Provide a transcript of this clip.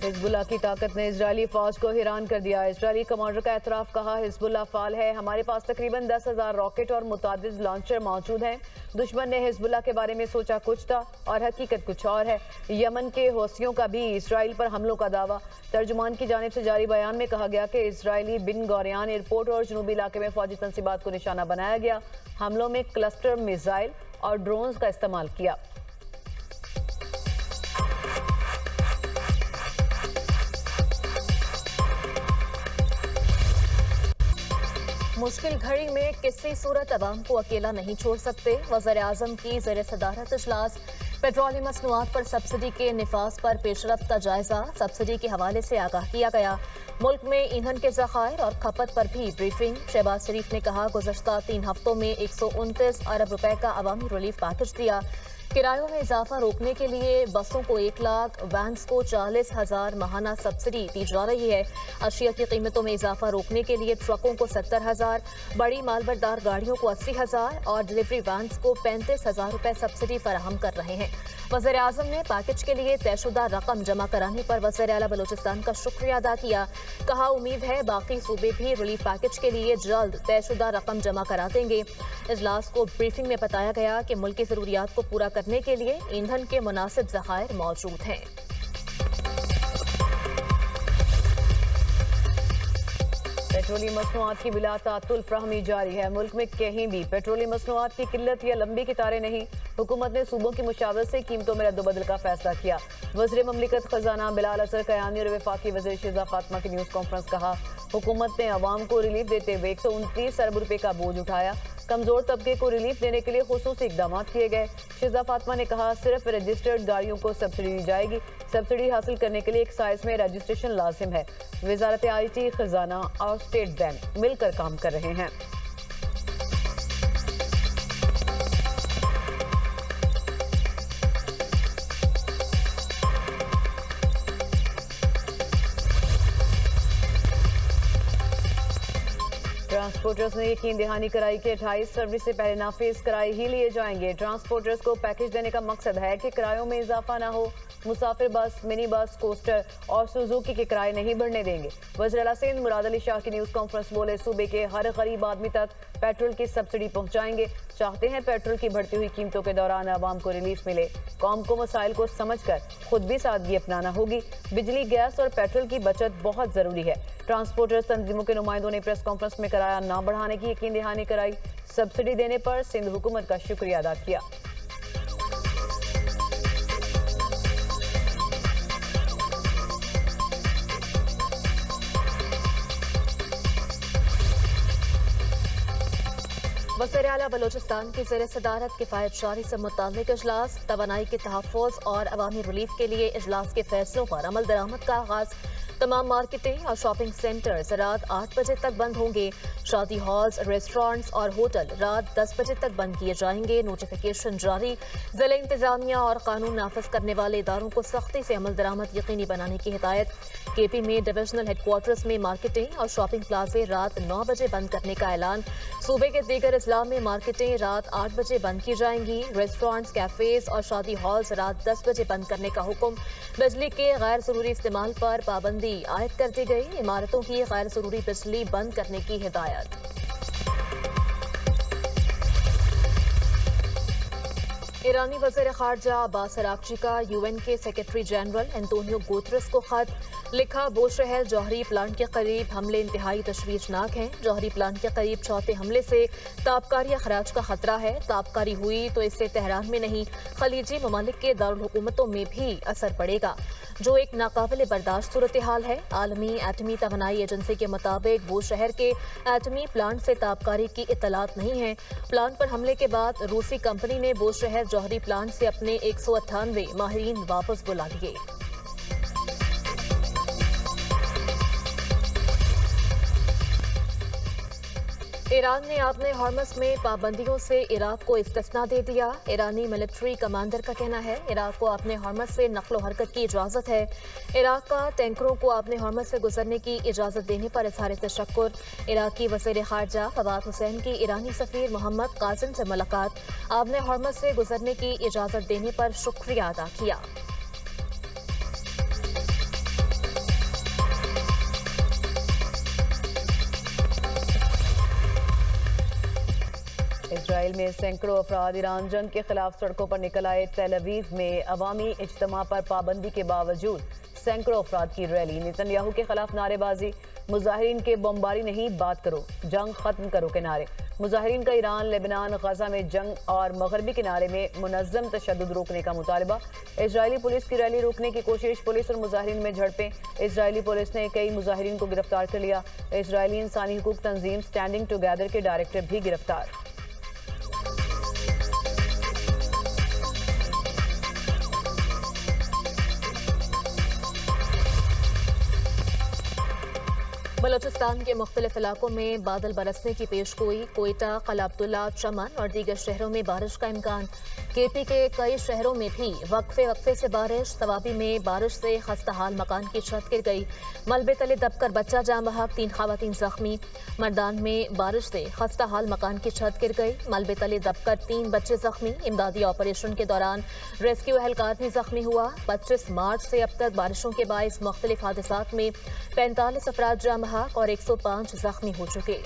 Hezbollah की ताकत ने इजरायली फौज को हैरान कर दिया। इजरायली कमांडर का एतराफ, कहा हिजबुल्लाह फाल है, हमारे पास तकरीबन 10,000 रॉकेट और मुतादिद लॉन्चर मौजूद हैं। दुश्मन ने हिजबुल्लाह के बारे में सोचा कुछ था और हकीकत कुछ और है। यमन के हौसियों का भी इसराइल पर हमलों का दावा। तर्जुमान की जानिब से जारी बयान में कहा गया कि इसराइली बिन गौरियान एयरपोर्ट और जनूबी इलाके में फौजी तंसीबात को निशाना बनाया गया। हमलों में क्लस्टर मिसाइल और ड्रोन्स का इस्तेमाल किया। मुश्किल घड़ी में किसी सूरत अवाम को अकेला नहीं छोड़ सकते। वज़ीर-ए-आज़म की ज़ेर सदारत इजलास। पेट्रोलियम मसनूआत पर सब्सिडी के निफाज पर पेशरफ्त का जायजा। सब्सिडी के हवाले से आगाह किया गया। मुल्क में ईंधन के ज़खायर और खपत पर भी ब्रीफिंग। शहबाज शरीफ ने कहा, गुज़श्ता 3 हफ्तों में 129 अरब रुपए का अवामी रिलीफ पैकेज दिया। किरायों में इजाफा रोकने के लिए बसों को 1 लाख, वैन्स को 40,000 माहाना सब्सिडी दी जा रही है। अशिया की कीमतों में इजाफा रोकने के लिए ट्रकों को 70,000, बड़ी मालबरदार गाड़ियों को 80,000 और डिलीवरी वैन्स को 35,000 रुपए सब्सिडी फराहम कर रहे हैं। वज़ीर-ए-आज़म ने पैकेज के लिए तयशुदा रकम जमा कराने पर वज़ीर आला बलूचिस्तान का शुक्रिया अदा किया। कहा, उम्मीद है बाकी सूबे भी रिलीफ पैकेज के लिए जल्द तयशुदा रकम जमा करा देंगे। इजलास को ब्रीफिंग में बताया गया कि मुल्क की ज़रूरियात को पूरा करने के लिए ईंधन के मुनासिब ज़खायर मौजूद हैं। पेट्रोलियम मसनूआत की बिला तातुल फ्राहमी जारी है। मुल्क में कहीं भी पेट्रोलियम मसनूआत की किल्लत या लंबी कितारें नहीं। हुकूमत ने सूबों की मुशावरत से कीमतों में रद्दोबदल का फैसला किया। वज़ीर ममलिकत खजाना बिलाल असर कयानी और वफाकी वज़ीर शिजा फातिमा की न्यूज़ कॉन्फ्रेंस। कहा, हुकूमत ने अवाम को रिलीफ देते हुए 129 अरब रुपए का बोझ उठाया। कमजोर तबके को रिलीफ देने के लिए खुसूसी इकदाम किए गए। शिजा फातिमा ने कहा, सिर्फ रजिस्टर्ड गाड़ियों को सब्सिडी दी जाएगी। सब्सिडी हासिल करने के लिए एक्साइज में रजिस्ट्रेशन लाजिम है। वजारत IT, खजाना और स्टेट बैंक मिलकर काम कर रहे हैं। ट्रांसपोर्टर्स ने यकीन दहानी कराई कि 28 फरवरी से पहले नाफिज किराए ही लिए जाएंगे। ट्रांसपोर्टर्स को पैकेज देने का मकसद है कि किरायों में इजाफा ना हो। मुसाफिर बस, मिनी बस, कोस्टर और सुजुकी के किराए नहीं बढ़ने देंगे। वज़ीर आला सिंध मुराद अली शाह की न्यूज़ कॉन्फ्रेंस बोले, सूबे के हर गरीब आदमी तक पेट्रोल की सब्सिडी पहुंचाएंगे। चाहते हैं पेट्रोल की बढ़ती हुई कीमतों के दौरान आवाम को रिलीफ मिले। कौम को मसाइल को समझकर खुद भी सादगी अपनाना होगी। बिजली, गैस और पेट्रोल की बचत बहुत जरूरी है। ट्रांसपोर्टर्स तंजीमों के नुमाइंदों ने प्रेस कॉन्फ्रेंस में किराया ना बढ़ाने की यकीन दहानी कराई। सब्सिडी देने पर सिंध हुकूमत का शुक्रिया अदा किया। वज़ीर आला बलूचिस्तान की ज़ेर सदारत किफ़ायत शारी से मुताल्लिक इजलास। तवानाई के तहफ़्फ़ुज़ और अवामी रिलीफ के लिए इजलास के फैसलों पर अमल दरामद का आगाज़। तमाम मार्केटें और शॉपिंग सेंटर्स रात 8 बजे तक बंद होंगे। शादी हॉल्स, रेस्टोरेंट्स और होटल रात 10 बजे तक बंद किए जाएंगे। नोटिफिकेशन जारी। ज़िला इंतजामिया और कानून नाफिज करने वाले इदारों को सख्ती से अमल दरामद यकीनी बनाने की हिदायत। KP में डिविजनल हेडक्वार्टर्स में मार्केटें और शॉपिंग प्लाजे रात 9 बजे बंद करने का ऐलान। सूबे के दीगर इस्लाम में मार्केटें रात 8 बजे बंद की जाएंगी। रेस्टोरेंट्स, कैफेज और शादी हॉल्स रात 10 बजे बंद करने का हुक्म। बिजली के गैर जरूरी इस्तेमाल पर पाबंदी आयद कर दी गई। इमारतों की गैर जरूरी बिजली बंद करने की हिदायत। ईरानी वज़ीर ख़ारजा अब्बास अराग़ची का UN के सेक्रेटरी जनरल एंटोनियो गुतेरेस को खत। लिखा, बोशहर जौहरी प्लांट के करीब हमले इंतहाई तशवीशनाक हैं। जौहरी प्लांट के करीब चौथे हमले से ताबकारी अखराज का खतरा है। ताबकारी हुई तो इससे तेहरान में नहीं, खलीजी ममालिक के दारुल हुकूमतों में भी असर पड़ेगा, जो एक नाकाबिले बर्दाश्त सूरत हाल है। आलमी एटमी तवानाई एजेंसी के मुताबिक बोशहर के एटमी प्लांट से ताबकारी की इत्तलात नहीं है। प्लांट पर हमले के बाद रूसी कंपनी ने बोशहर जौहरी प्लांट से अपने 198 माहिरीन वापस बुला लिए। ईरान ने अपने हॉर्मस में पाबंदियों से इराक को इस्तिस्ना दे दिया। ईरानी मिलिट्री कमांडर का कहना है, इराक को अपने हॉर्मस से नक्लो हरकत की इजाज़त है। इराक का टैंकरों को अपने हॉर्मस से गुजरने की इजाज़त देने पर इज़हार तशक्कुर। इराकी वज़ीर ख़ारजा फवाद हुसैन की ईरानी सफ़ीर मोहम्मद कासिम से मुलाकात। अपने हॉर्मस से गुजरने की इजाज़त देने पर शुक्रिया अदा किया। इजराइल में सैकड़ों अफराद ईरान जंग के खिलाफ सड़कों पर निकल आए। तेल अवीव में अवामी इज्तिमा पर पाबंदी के बावजूद सैकड़ों अफराद की रैली। नेतन्याहू के खिलाफ नारेबाजी। मुजाहिरीन के बमबारी नहीं, बात करो, जंग खत्म करो के नारे। मुजाहिरीन का ईरान, लेबनान, गजा में जंग और मगरबी किनारे में मुनज़्ज़म तशद्दुद रोकने का मुतालबा। इजरायली पुलिस की रैली रोकने की कोशिश। पुलिस और मुजाहिरीन में झड़पें। इजरायली पुलिस ने कई मुजाहिरीन को गिरफ्तार कर लिया। इजरायली इंसानी हुकूक तंजीम स्टैंडिंग टुगेदर के डायरेक्टर भी गिरफ्तार। बलोचिस्तान के मुख्तलिफ इलाकों में बादल बरसने की पेशगोई। कोयटा, कला अब्दुल्ला, चमन और दीगर शहरों में बारिश का इम्कान। केपी के कई शहरों में भी वक्फे से बारिश। तवाबी में बारिश से खस्ताहाल मकान की छत गिर गई। मलबे तले दबकर बच्चा जाम बहक, 3 खवातीन जख्मी। मर्दान में बारिश से खस्ताहाल मकान की छत गिर गई। मलबे तले दबकर 3 बच्चे जख्मी। इमदादी ऑपरेशन के दौरान रेस्क्यू एहलकार भी जख्मी हुआ। 25 मार्च से अब तक बारिशों के बायस मुख्तलिफ हादसात में 45 अफराद जाम बहक और 105 जख्मी हो चुके।